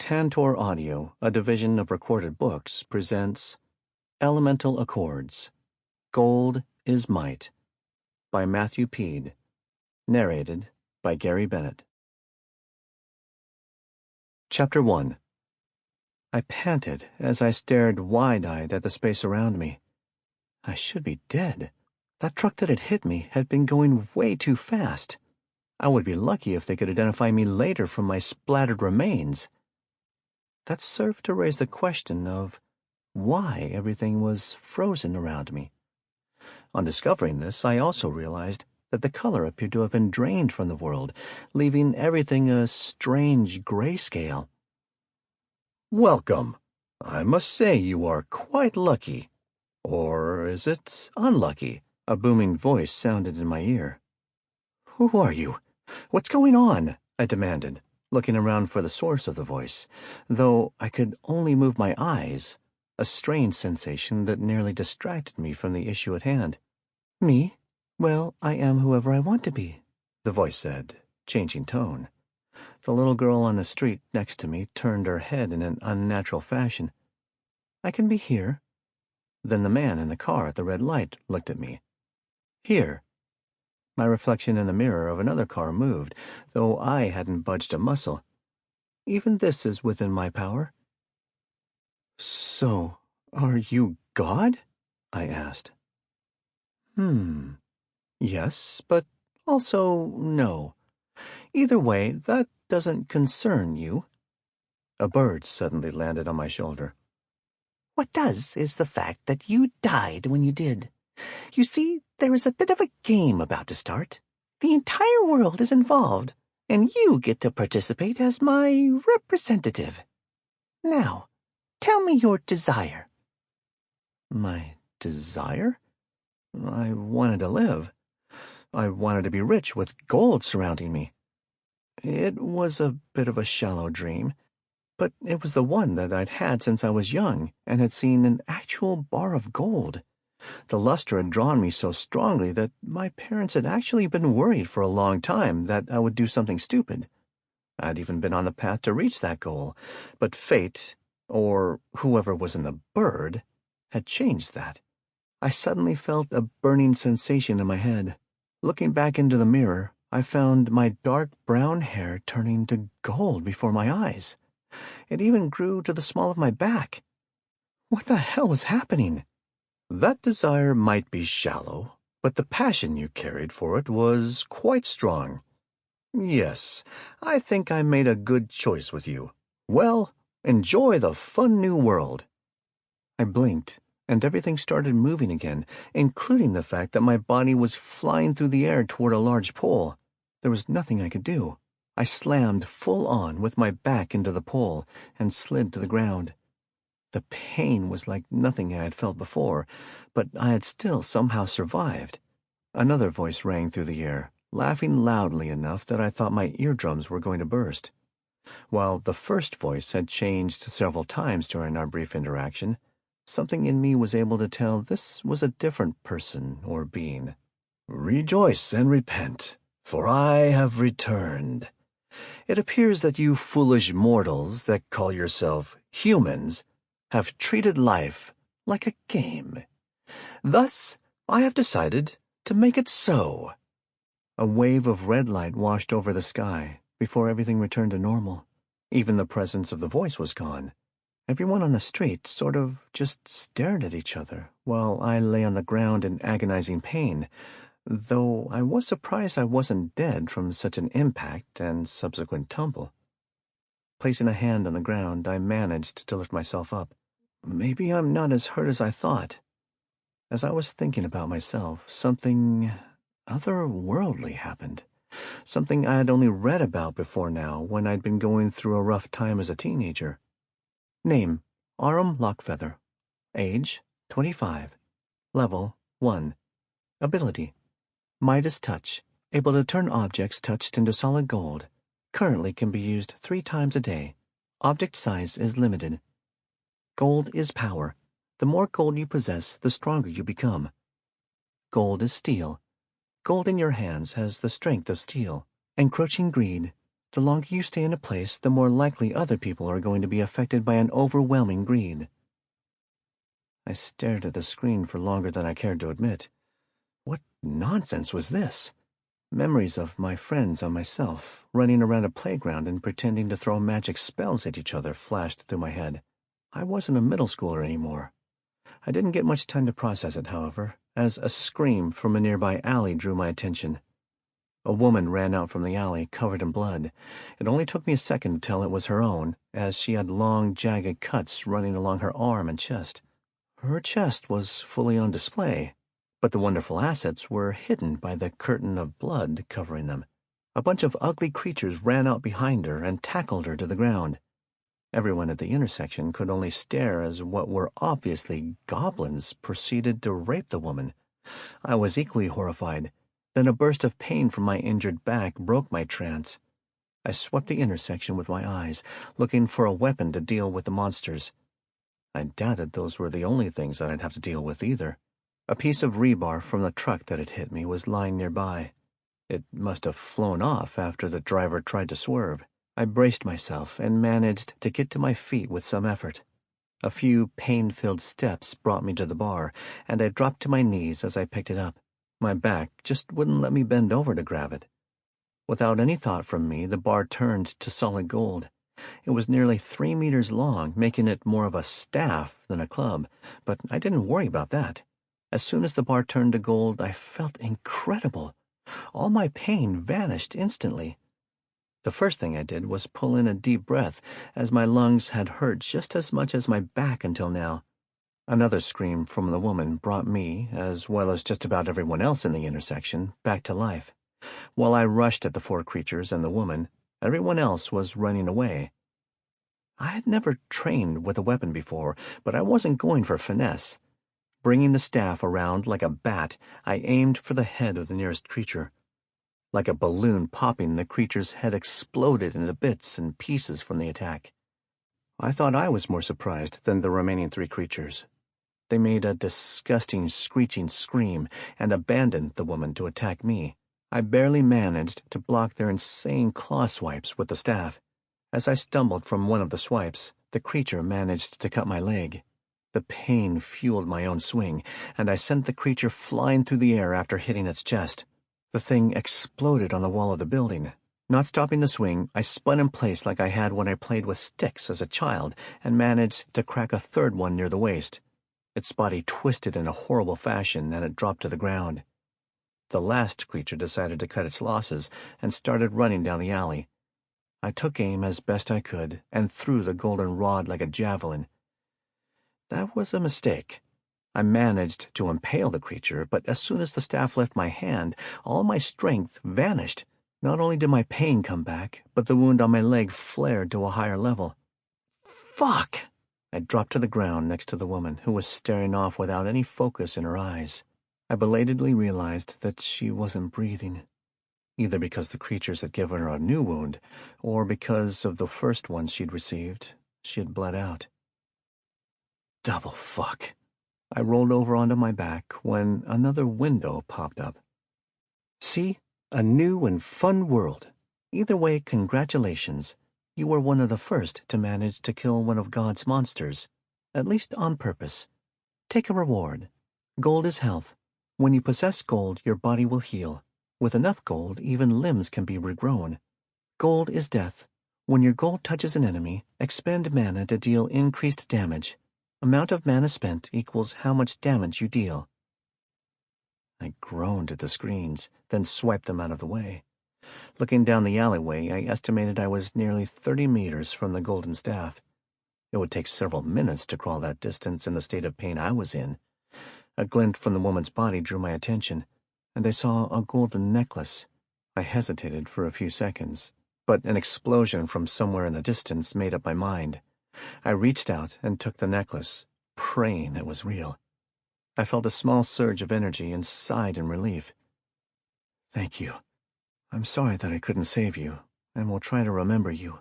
Tantor Audio, a division of Recorded Books, presents Elemental Accords, Gold is Might, by Matthew Peed, narrated by Gary Bennett. Chapter 1. I panted as I stared wide-eyed at the space around me. I should be dead. That truck that had hit me had been going way too fast. I would be lucky if they could identify me later from my splattered remains. That served to raise the question of why everything was frozen around me. On discovering this, I also realized that the color appeared to have been drained from the world, leaving everything a strange grayscale. Welcome. I must say you are quite lucky. Or is it unlucky? A booming voice sounded in my ear. Who are you? What's going on? I demanded, looking around for the source of the voice, though I could only move my eyes, a strange sensation that nearly distracted me from the issue at hand. Me? Well, I am whoever I want to be, the voice said, changing tone. The little girl on the street next to me turned her head in an unnatural fashion. I can be here. Then the man in the car at the red light looked at me. Here. My reflection in the mirror of another car moved, though I hadn't budged a muscle. Even this is within my power. So, are you God? I asked. Yes, but also no. Either way, that doesn't concern you. A bird suddenly landed on my shoulder. What does is the fact that you died when you did. You see, there is a bit of a game about to start. The entire world is involved, and you get to participate as my representative. Now, tell me your desire. My desire? I wanted to live. I wanted to be rich with gold surrounding me. It was a bit of a shallow dream, but it was the one that I'd had since I was young and had seen an actual bar of gold. The luster had drawn me so strongly that my parents had actually been worried for a long time that I would do something stupid. I'd even been on the path to reach that goal, but fate, or whoever was in the bird, had changed that. I suddenly felt a burning sensation in my head. Looking back into the mirror, I found my dark brown hair turning to gold before my eyes. It even grew to the small of my back. What the hell was happening? That desire might be shallow, but the passion you carried for it was quite strong. Yes, I think I made a good choice with you. Well, enjoy the fun new world. I blinked, and everything started moving again, including the fact that my body was flying through the air toward a large pole. There was nothing I could do. I slammed full on with my back into the pole and slid to the ground. The pain was like nothing I had felt before, but I had still somehow survived. Another voice rang through the air, laughing loudly enough that I thought my eardrums were going to burst. While the first voice had changed several times during our brief interaction, something in me was able to tell this was a different person or being. Rejoice and repent, for I have returned. It appears that you foolish mortals that call yourself humans have treated life like a game. Thus, I have decided to make it so. A wave of red light washed over the sky before everything returned to normal. Even the presence of the voice was gone. Everyone on the street sort of just stared at each other while I lay on the ground in agonizing pain, though I was surprised I wasn't dead from such an impact and subsequent tumble. Placing a hand on the ground, I managed to lift myself up. Maybe I'm not as hurt as I thought. As I was thinking about myself, something otherworldly happened. Something I had only read about before now when I'd been going through a rough time as a teenager. Name, Aurum Lockfeather. Age, 25. Level, 1. Ability, Midas Touch. Able to turn objects touched into solid gold. Currently can be used 3 times a day. Object size is limited. Gold is power. The more gold you possess, the stronger you become. Gold is steel. Gold in your hands has the strength of steel. Encroaching greed. The longer you stay in a place, the more likely other people are going to be affected by an overwhelming greed. I stared at the screen for longer than I cared to admit. What nonsense was this? Memories of my friends and myself, running around a playground and pretending to throw magic spells at each other, flashed through my head. I wasn't a middle schooler anymore. I didn't get much time to process it, however, as a scream from a nearby alley drew my attention. A woman ran out from the alley, covered in blood. It only took me a second to tell it was her own, as she had long, jagged cuts running along her arm and chest. Her chest was fully on display, but the wonderful assets were hidden by the curtain of blood covering them. A bunch of ugly creatures ran out behind her and tackled her to the ground. Everyone at the intersection could only stare as what were obviously goblins proceeded to rape the woman. I was equally horrified. Then a burst of pain from my injured back broke my trance. I swept the intersection with my eyes, looking for a weapon to deal with the monsters. I doubted those were the only things that I'd have to deal with either. A piece of rebar from the truck that had hit me was lying nearby. It must have flown off after the driver tried to swerve. I braced myself and managed to get to my feet with some effort. A few pain-filled steps brought me to the bar, and I dropped to my knees as I picked it up. My back just wouldn't let me bend over to grab it. Without any thought from me, the bar turned to solid gold. It was nearly 3 meters long, making it more of a staff than a club, but I didn't worry about that. As soon as the bar turned to gold, I felt incredible. All my pain vanished instantly. The first thing I did was pull in a deep breath, as my lungs had hurt just as much as my back until now. Another scream from the woman brought me, as well as just about everyone else in the intersection, back to life. While I rushed at the 4 creatures and the woman, everyone else was running away. I had never trained with a weapon before, but I wasn't going for finesse. Bringing the staff around like a bat, I aimed for the head of the nearest creature. Like a balloon popping, the creature's head exploded into bits and pieces from the attack. I thought I was more surprised than the remaining 3 creatures. They made a disgusting screeching scream and abandoned the woman to attack me. I barely managed to block their insane claw swipes with the staff. As I stumbled from one of the swipes, the creature managed to cut my leg. The pain fueled my own swing, and I sent the creature flying through the air after hitting its chest. The thing exploded on the wall of the building. Not stopping the swing, I spun in place like I had when I played with sticks as a child and managed to crack a third one near the waist. Its body twisted in a horrible fashion and it dropped to the ground. The last creature decided to cut its losses and started running down the alley. I took aim as best I could and threw the golden rod like a javelin. That was a mistake. I managed to impale the creature, but as soon as the staff left my hand, all my strength vanished. Not only did my pain come back, but the wound on my leg flared to a higher level. Fuck! I dropped to the ground next to the woman, who was staring off without any focus in her eyes. I belatedly realized that she wasn't breathing, either because the creatures had given her a new wound, or because of the first one she'd received. She had bled out. Double fuck. I rolled over onto my back when another window popped up. See? A new and fun world. Either way, congratulations. You were one of the first to manage to kill one of God's monsters, at least on purpose. Take a reward. Gold is health. When you possess gold, your body will heal. With enough gold, even limbs can be regrown. Gold is death. When your gold touches an enemy, expend mana to deal increased damage. Amount of mana spent equals how much damage you deal. I groaned at the screens, then swiped them out of the way. Looking down the alleyway, I estimated I was nearly 30 meters from the golden staff. It would take several minutes to crawl that distance in the state of pain I was in. A glint from the woman's body drew my attention, and I saw a golden necklace. I hesitated for a few seconds, but an explosion from somewhere in the distance made up my mind. I reached out and took the necklace, praying it was real. I felt a small surge of energy and sighed in relief. Thank you. I'm sorry that I couldn't save you, and will try to remember you.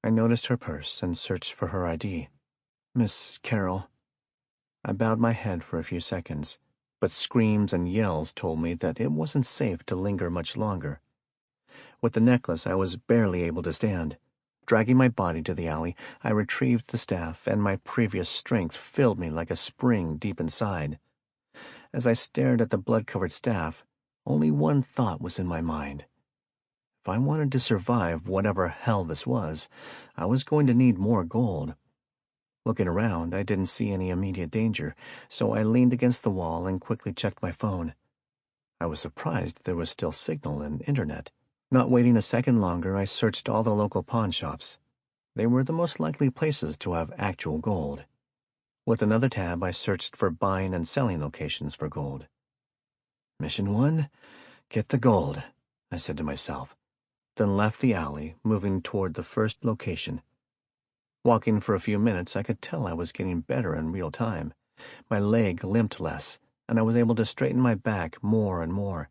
I noticed her purse and searched for her ID. Miss Carroll. I bowed my head for a few seconds, but screams and yells told me that it wasn't safe to linger much longer. With the necklace, I was barely able to stand. Dragging my body to the alley, I retrieved the staff, and my previous strength filled me like a spring deep inside. As I stared at the blood-covered staff, only one thought was in my mind. If I wanted to survive whatever hell this was, I was going to need more gold. Looking around, I didn't see any immediate danger, so I leaned against the wall and quickly checked my phone. I was surprised there was still signal and internet. Not waiting a second longer, I searched all the local pawn shops. They were the most likely places to have actual gold. With another tab, I searched for buying and selling locations for gold. Mission 1, get the gold, I said to myself, then left the alley, moving toward the first location. Walking for a few minutes, I could tell I was getting better in real time. My leg limped less, and I was able to straighten my back more and more.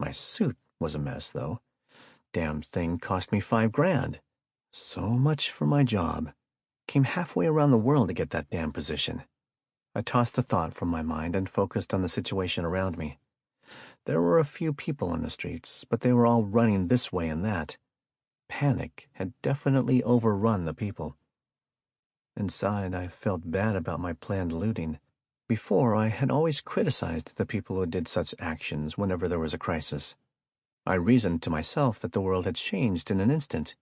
My suit was a mess, though. Damn thing cost me $5,000. So much for my job. Came halfway around the world to get that damn position. I tossed the thought from my mind and focused on the situation around me. There were a few people in the streets, but they were all running this way and that. Panic had definitely overrun the people. Inside, I felt bad about my planned looting. Before, I had always criticized the people who did such actions whenever there was a crisis. I reasoned to myself that the world had changed in an instant.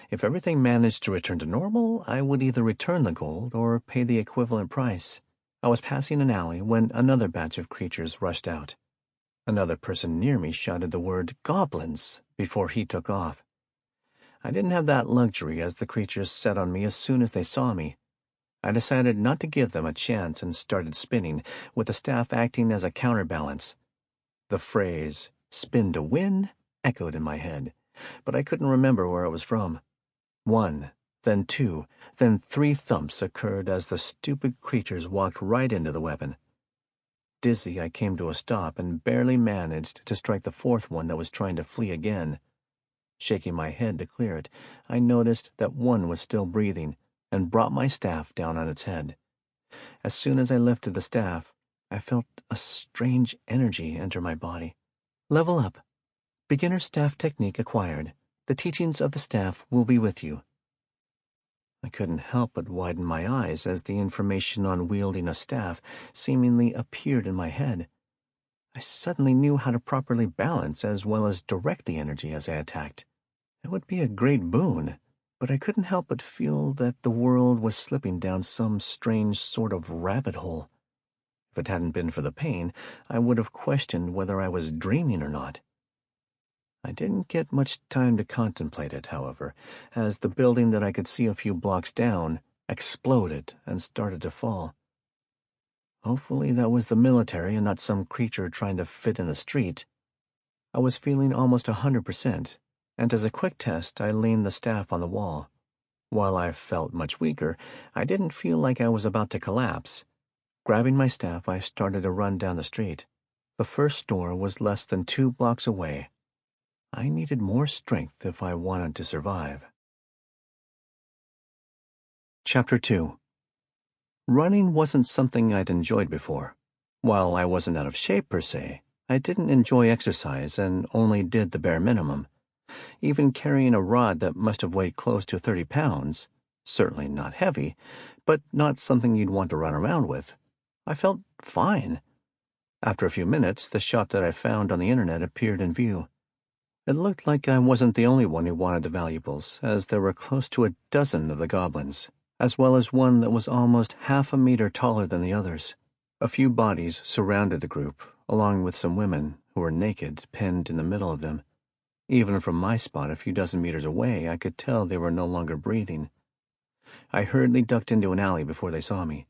If everything managed to return to normal, I would either return the gold or pay the equivalent price. I was passing an alley when another batch of creatures rushed out. Another person near me shouted the word "goblins" before he took off. I didn't have that luxury, as the creatures set on me as soon as they saw me. I decided not to give them a chance and started spinning, with the staff acting as a counterbalance. The phrase, "spin to win," echoed in my head, but I couldn't remember where it was from. 1, then 2, then 3 thumps occurred as the stupid creatures walked right into the weapon. Dizzy, I came to a stop and barely managed to strike the 4th one that was trying to flee again. Shaking my head to clear it, I noticed that one was still breathing and brought my staff down on its head. As soon as I lifted the staff, I felt a strange energy enter my body. Level up. Beginner staff technique acquired. The teachings of the staff will be with you. I couldn't help but widen my eyes as the information on wielding a staff seemingly appeared in my head. I suddenly knew how to properly balance as well as direct the energy as I attacked. It would be a great boon, but I couldn't help but feel that the world was slipping down some strange sort of rabbit hole. If it hadn't been for the pain, I would have questioned whether I was dreaming or not. I didn't get much time to contemplate it, however, as the building that I could see a few blocks down exploded and started to fall. Hopefully that was the military and not some creature trying to fit in the street. I was feeling almost 100%, and as a quick test, I leaned the staff on the wall. While I felt much weaker, I didn't feel like I was about to collapse. Grabbing my staff, I started to run down the street. The first store was less than 2 blocks away. I needed more strength if I wanted to survive. Chapter 2. Running wasn't something I'd enjoyed before. While I wasn't out of shape per se, I didn't enjoy exercise and only did the bare minimum. Even carrying a rod that must have weighed close to 30 pounds, certainly not heavy, but not something you'd want to run around with, I felt fine. After a few minutes, the shop that I found on the internet appeared in view. It looked like I wasn't the only one who wanted the valuables, as there were close to a dozen of the goblins, as well as one that was almost half a meter taller than the others. A few bodies surrounded the group, along with some women who were naked, pinned in the middle of them. Even from my spot a few dozen meters away, I could tell they were no longer breathing. I hurriedly ducked into an alley before they saw me.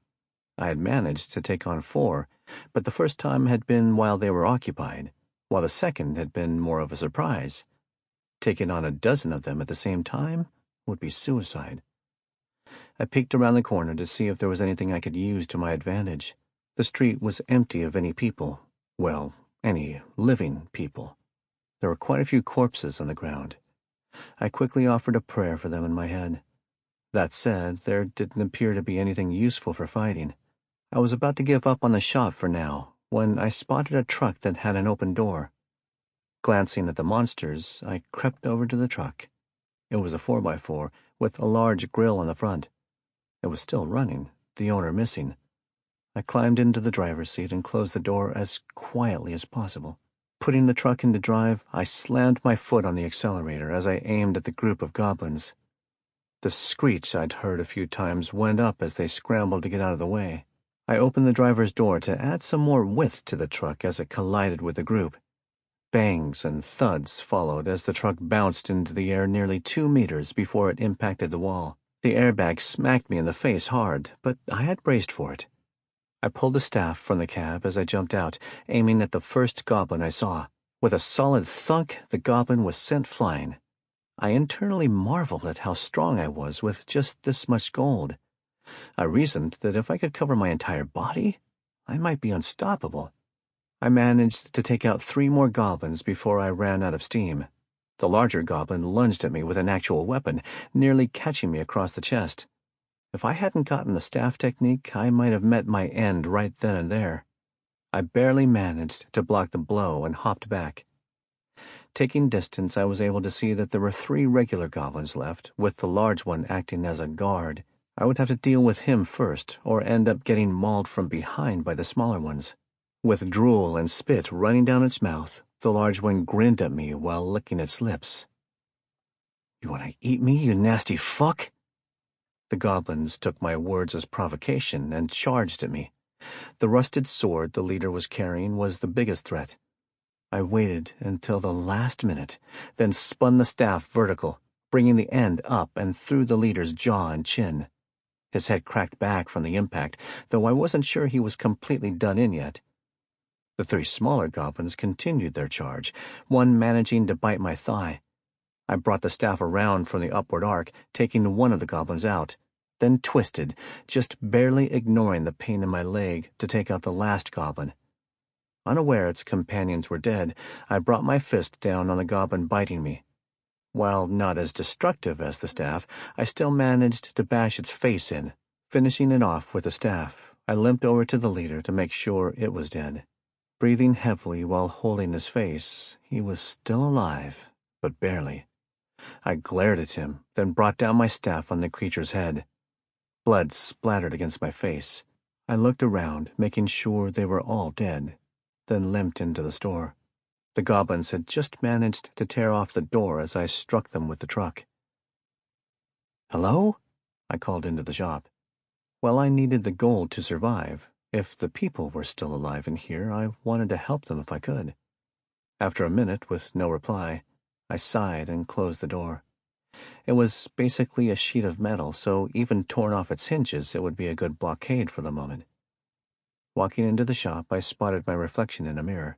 I had managed to take on 4, but the first time had been while they were occupied, while the second had been more of a surprise. Taking on a dozen of them at the same time would be suicide. I peeked around the corner to see if there was anything I could use to my advantage. The street was empty of any people. Well, any living people. There were quite a few corpses on the ground. I quickly offered a prayer for them in my head. That said, there didn't appear to be anything useful for fighting. I was about to give up on the shop for now, when I spotted a truck that had an open door. Glancing at the monsters, I crept over to the truck. It was a 4x4 with a large grill on the front. It was still running, the owner missing. I climbed into the driver's seat and closed the door as quietly as possible. Putting the truck into drive, I slammed my foot on the accelerator as I aimed at the group of goblins. The screech I'd heard a few times went up as they scrambled to get out of the way. I opened the driver's door to add some more width to the truck as it collided with the group. Bangs and thuds followed as the truck bounced into the air nearly 2 meters before it impacted the wall. The airbag smacked me in the face hard, but I had braced for it. I pulled a staff from the cab as I jumped out, aiming at the first goblin I saw. With a solid thunk, the goblin was sent flying. I internally marveled at how strong I was with just this much gold. I reasoned that if I could cover my entire body, I might be unstoppable. I managed to take out 3 more goblins before I ran out of steam. The larger goblin lunged at me with an actual weapon, nearly catching me across the chest. If I hadn't gotten the staff technique, I might have met my end right then and there. I barely managed to block the blow and hopped back. Taking distance, I was able to see that there were 3 regular goblins left, with the large one acting as a guard. I would have to deal with him first, or end up getting mauled from behind by the smaller ones. With drool and spit running down its mouth, the large one grinned at me while licking its lips. "You want to eat me, you nasty fuck?" The goblins took my words as provocation and charged at me. The rusted sword the leader was carrying was the biggest threat. I waited until the last minute, then spun the staff vertical, bringing the end up and through the leader's jaw and chin. His head cracked back from the impact, though I wasn't sure he was completely done in yet. The 3 smaller goblins continued their charge, one managing to bite my thigh. I brought the staff around from the upward arc, taking one of the goblins out, then twisted, just barely ignoring the pain in my leg, to take out the last goblin. Unaware its companions were dead, I brought my fist down on the goblin biting me. While not as destructive as the staff, I still managed to bash its face in. Finishing it off with the staff, I limped over to the leader to make sure it was dead. Breathing heavily while holding his face, he was still alive, but barely. I glared at him, then brought down my staff on the creature's head. Blood splattered against my face. I looked around, making sure they were all dead, then limped into the store. The goblins had just managed to tear off the door as I struck them with the truck. "Hello?" I called into the shop. Well, I needed the gold to survive. If the people were still alive in here, I wanted to help them if I could. After a minute, with no reply, I sighed and closed the door. It was basically a sheet of metal, so even torn off its hinges, it would be a good blockade for the moment. Walking into the shop, I spotted my reflection in a mirror.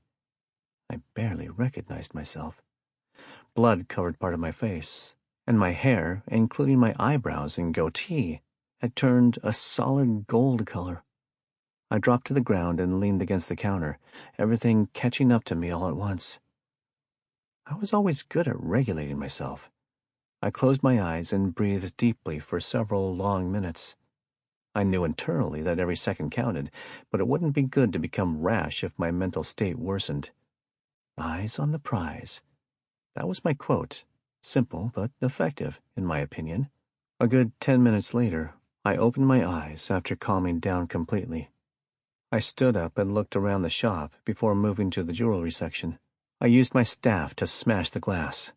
I barely recognized myself. Blood covered part of my face, and my hair, including my eyebrows and goatee, had turned a solid gold color. I dropped to the ground and leaned against the counter, everything catching up to me all at once. I was always good at regulating myself. I closed my eyes and breathed deeply for several long minutes. I knew internally that every second counted, but it wouldn't be good to become rash if my mental state worsened. Eyes on the prize. That was my quote. Simple, but effective, in my opinion. A good 10 minutes later, I opened my eyes after calming down completely. I stood up and looked around the shop before moving to the jewelry section. I used my staff to smash the glass.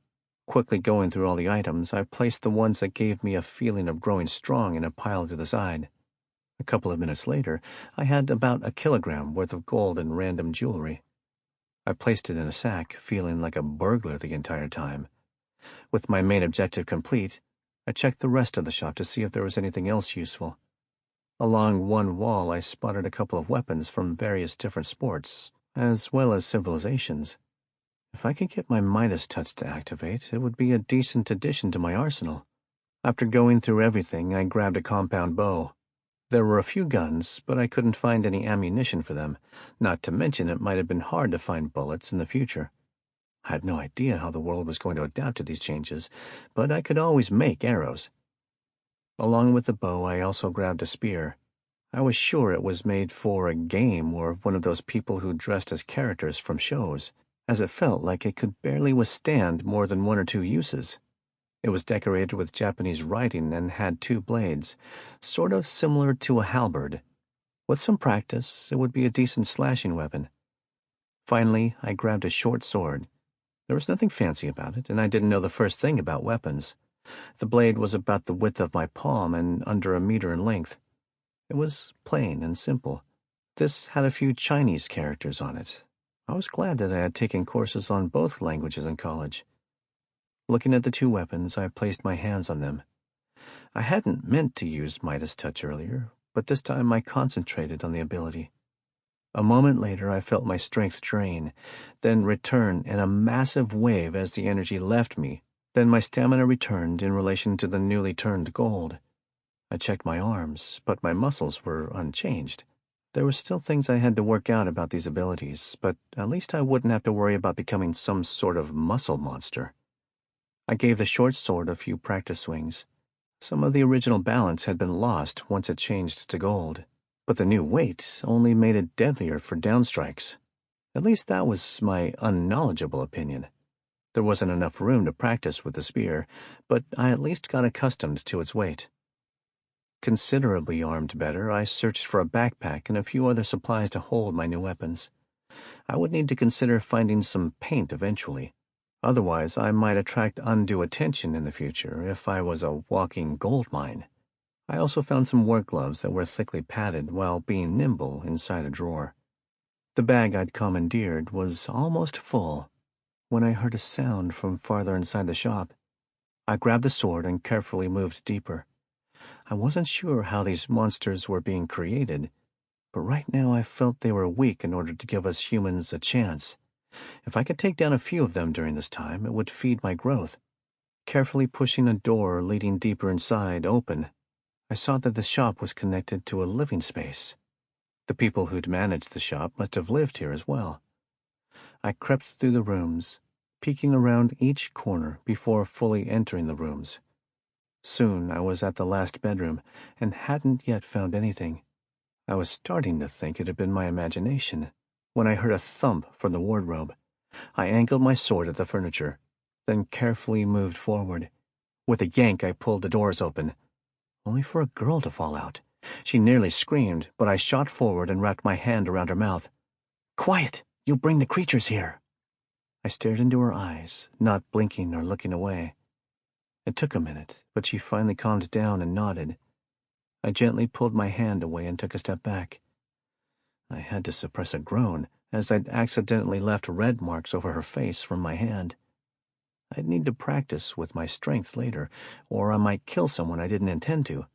Quickly going through all the items, I placed the ones that gave me a feeling of growing strong in a pile to the side. A couple of minutes later, I had about 1 kilogram worth of gold and random jewelry. I placed it in a sack, feeling like a burglar the entire time. With my main objective complete, I checked the rest of the shop to see if there was anything else useful. Along one wall, I spotted a couple of weapons from various different sports, as well as civilizations. If I could get my Midas touch to activate, it would be a decent addition to my arsenal. After going through everything, I grabbed a compound bow. There were a few guns, but I couldn't find any ammunition for them, not to mention it might have been hard to find bullets in the future. I had no idea how the world was going to adapt to these changes, but I could always make arrows. Along with the bow, I also grabbed a spear. I was sure it was made for a game or one of those people who dressed as characters from shows. as it felt like it could barely withstand more than 1 or 2 uses. It was decorated with Japanese writing and had 2 blades, sort of similar to a halberd. With some practice, it would be a decent slashing weapon. Finally, I grabbed a short sword. There was nothing fancy about it, and I didn't know the first thing about weapons. The blade was about the width of my palm and under 1 meter in length. It was plain and simple. This had a few Chinese characters on it. I was glad that I had taken courses on both languages in college. Looking at the 2 weapons, I placed my hands on them. I hadn't meant to use Midas Touch earlier, but this time I concentrated on the ability. A moment later, I felt my strength drain, then return in a massive wave as the energy left me. Then my stamina returned in relation to the newly turned gold. I checked my arms, but my muscles were unchanged. There were still things I had to work out about these abilities, but at least I wouldn't have to worry about becoming some sort of muscle monster. I gave the short sword a few practice swings. Some of the original balance had been lost once it changed to gold, but the new weight only made it deadlier for downstrikes. At least that was my unknowledgeable opinion. There wasn't enough room to practice with the spear, but I at least got accustomed to its weight. Considerably armed better, I searched for a backpack and a few other supplies to hold my new weapons. I would need to consider finding some paint eventually. Otherwise, I might attract undue attention in the future if I was a walking gold mine. I also found some work gloves that were thickly padded while being nimble inside a drawer. The bag I'd commandeered was almost full when I heard a sound from farther inside the shop. I grabbed the sword and carefully moved deeper. I wasn't sure how these monsters were being created, but right now I felt they were weak in order to give us humans a chance. If I could take down a few of them during this time, it would feed my growth. Carefully pushing a door leading deeper inside open, I saw that the shop was connected to a living space. The people who'd managed the shop must have lived here as well. I crept through the rooms, peeking around each corner before fully entering the rooms. Soon I was at the last bedroom and hadn't yet found anything. I was starting to think it had been my imagination when I heard a thump from the wardrobe. I angled my sword at the furniture, then carefully moved forward. With a yank, I pulled the doors open, only for a girl to fall out. She nearly screamed, but I shot forward and wrapped my hand around her mouth. "Quiet! You'll bring the creatures here." I stared into her eyes, not blinking or looking away. It took a minute, but she finally calmed down and nodded. I gently pulled my hand away and took a step back. I had to suppress a groan, as I'd accidentally left red marks over her face from my hand. I'd need to practice with my strength later, or I might kill someone I didn't intend to.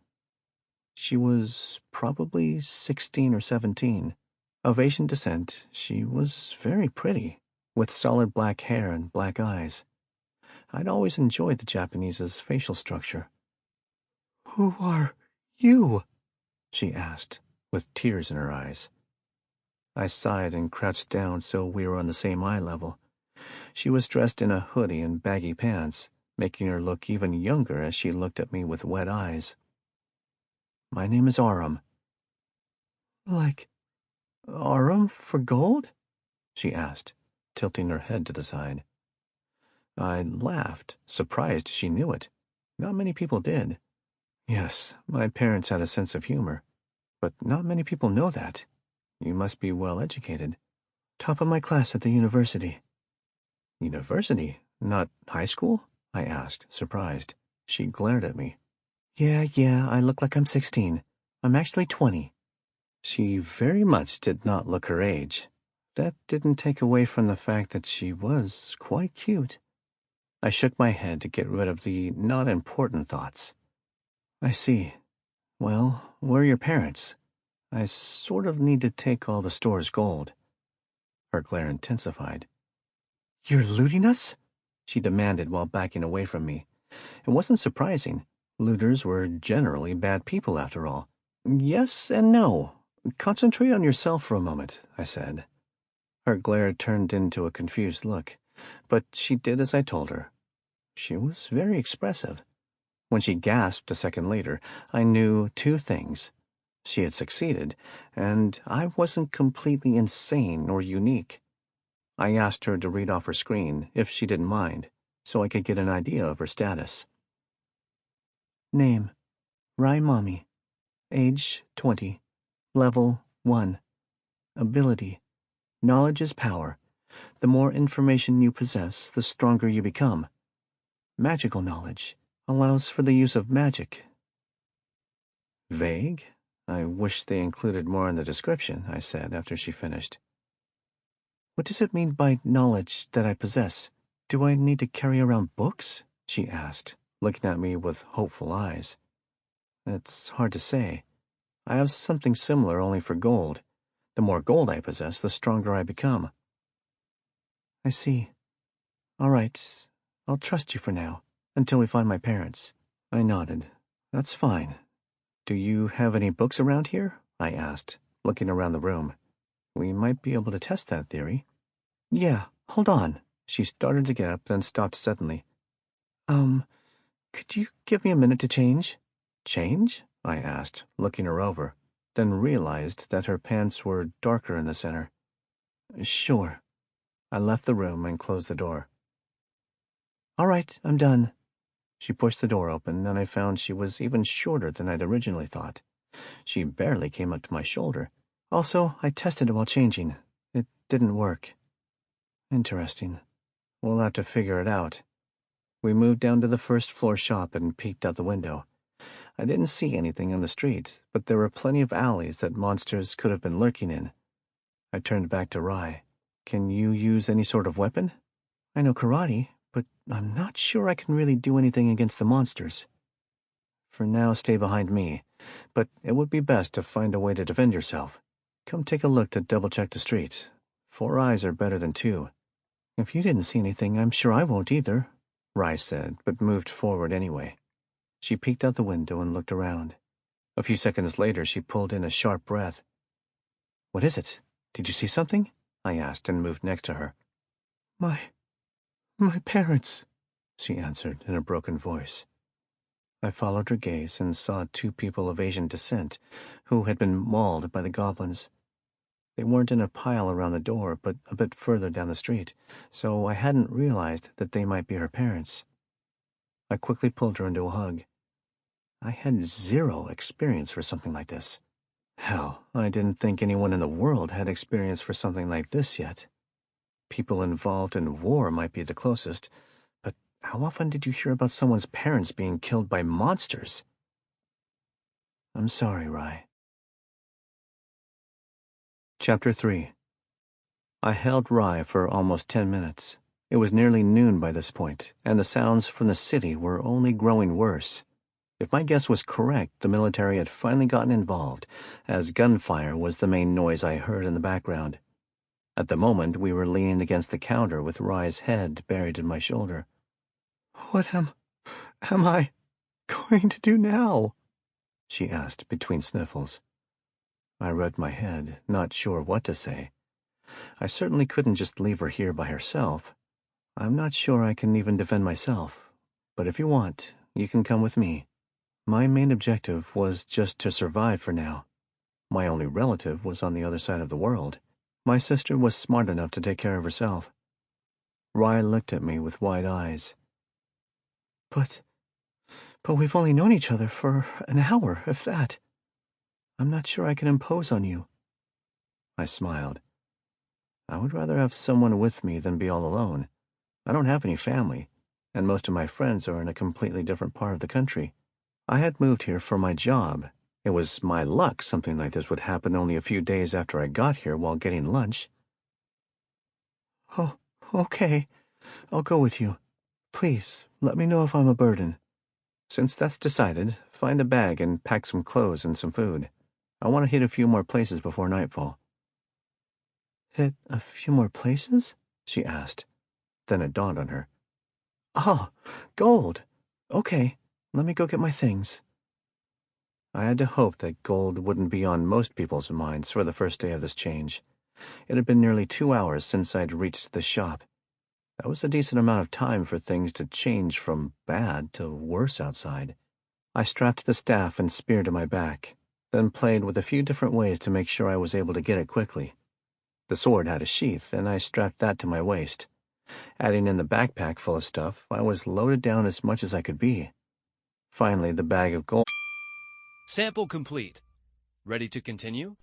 She was probably 16 or 17. Of Asian descent, she was very pretty, with solid black hair and black eyes. I'd always enjoyed the Japanese's facial structure. "Who are you?" she asked, with tears in her eyes. I sighed and crouched down so we were on the same eye level. She was dressed in a hoodie and baggy pants, making her look even younger as she looked at me with wet eyes. "My name is Aurum." "Like Aurum for gold?" she asked, tilting her head to the side. I laughed, surprised she knew it. Not many people did. Yes, my parents had a sense of humor, but not many people know that. You must be well educated. "Top of my class at the university." "University? Not high school?" I asked, surprised. She glared at me. Yeah, I look like I'm 16. I'm actually 20. She very much did not look her age. That didn't take away from the fact that she was quite cute. I shook my head to get rid of the not important thoughts. "I see. Well, where are your parents? I sort of need to take all the store's gold." Her glare intensified. "You're looting us?" she demanded while backing away from me. It wasn't surprising. Looters were generally bad people, after all. "Yes and no. Concentrate on yourself for a moment," I said. Her glare turned into a confused look, but she did as I told her. She was very expressive. When she gasped a second later, I knew 2 things. She had succeeded, and I wasn't completely insane or unique. I asked her to read off her screen, if she didn't mind, so I could get an idea of her status. Name: Rai Mommy. Age: 20. Level: 1. Ability: Knowledge is power. The more information you possess, the stronger you become. Magical knowledge allows for the use of magic. Vague? I wish they included more in the description, I said after she finished. What does it mean by knowledge that I possess? Do I need to carry around books? She asked, looking at me with hopeful eyes. It's hard to say. I have something similar only for gold. The more gold I possess, the stronger I become. I see. All right, I'll trust you for now, until we find my parents. I nodded. That's fine. Do you have any books around here? I asked, looking around the room. We might be able to test that theory. Yeah, hold on. She started to get up, then stopped suddenly. Could you give me a minute to change? Change? I asked, looking her over, then realized that her pants were darker in the center. Sure. I left the room and closed the door. All right, I'm done. She pushed the door open, and I found she was even shorter than I'd originally thought. She barely came up to my shoulder. Also, I tested it while changing. It didn't work. Interesting. We'll have to figure it out. We moved down to the first-floor shop and peeked out the window. I didn't see anything on the street, but there were plenty of alleys that monsters could have been lurking in. I turned back to Rai. Can you use any sort of weapon? I know karate, but I'm not sure I can really do anything against the monsters. For now, stay behind me, but it would be best to find a way to defend yourself. Come take a look to double-check the streets. 4 eyes are better than 2. If you didn't see anything, I'm sure I won't either, Rai said, but moved forward anyway. She peeked out the window and looked around. A few seconds later, she pulled in a sharp breath. What is it? Did you see something? I asked and moved next to her. My parents, she answered in a broken voice. I followed her gaze and saw 2 people of Asian descent who had been mauled by the goblins. They weren't in a pile around the door, but a bit further down the street, so I hadn't realized that they might be her parents. I quickly pulled her into a hug. I had 0 experience for something like this. Hell, I didn't think anyone in the world had experience for something like this yet. People involved in war might be the closest, but how often did you hear about someone's parents being killed by monsters? I'm sorry, Rai. Chapter 3. I held Rai for almost 10 minutes. It was nearly noon by this point, and the sounds from the city were only growing worse. If my guess was correct, the military had finally gotten involved, as gunfire was the main noise I heard in the background. At the moment, we were leaning against the counter with Rai's head buried in my shoulder. What am I going to do now? She asked between sniffles. I rubbed my head, not sure what to say. I certainly couldn't just leave her here by herself. I'm not sure I can even defend myself, but if you want, you can come with me. My main objective was just to survive for now. My only relative was on the other side of the world. My sister was smart enough to take care of herself. Rai looked at me with wide eyes. But we've only known each other for an hour, if that. I'm not sure I can impose on you. I smiled. I would rather have someone with me than be all alone. I don't have any family, and most of my friends are in a completely different part of the country. I had moved here for my job. It was my luck something like this would happen only a few days after I got here while getting lunch. Oh, okay. I'll go with you. Please, let me know if I'm a burden. Since that's decided, find a bag and pack some clothes and some food. I want to hit a few more places before nightfall. Hit a few more places? She asked. Then it dawned on her. Oh, gold. Okay, let me go get my things. I had to hope that gold wouldn't be on most people's minds for the first day of this change. It had been nearly 2 hours since I'd reached the shop. That was a decent amount of time for things to change from bad to worse outside. I strapped the staff and spear to my back, then played with a few different ways to make sure I was able to get it quickly. The sword had a sheath, and I strapped that to my waist. Adding in the backpack full of stuff, I was loaded down as much as I could be. Finally, the bag of gold. Sample complete. Ready to continue?